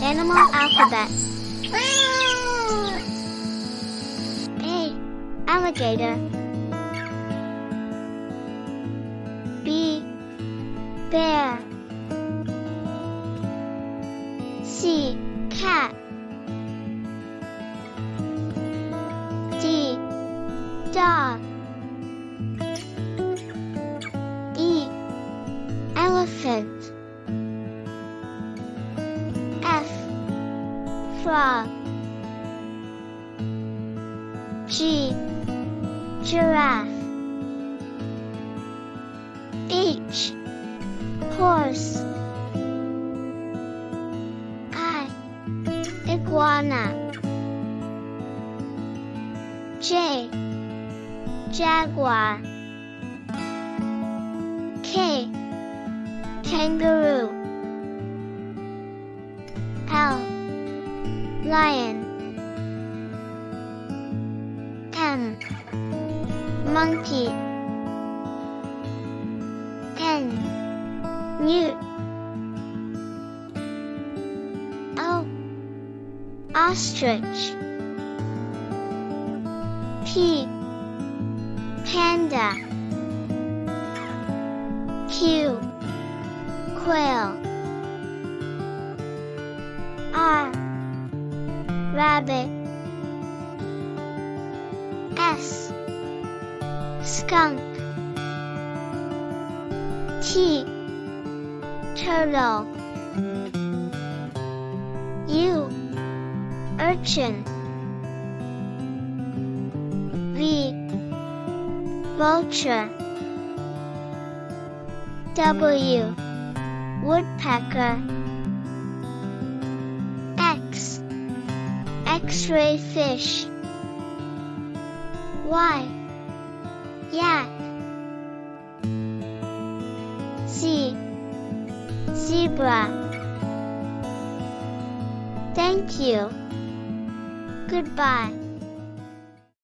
Animal alphabet. A. Alligator. B. Bear. C. Cat. D. Dog. E. Elephant. F. Frog. G. Giraffe. H. Horse. I. Iguana. J. Jaguar. K. Kangaroo. L. Lion. M. Monkey. N. Newt. O. Ostrich. P. Panda. Q. Quail. R. Rabbit. S. Skunk. T. Turtle. U. Urchin. V. Vulture. W. Woodpecker. X. X-ray fish. Y. Yak. Z. Zebra. Thank you. Goodbye.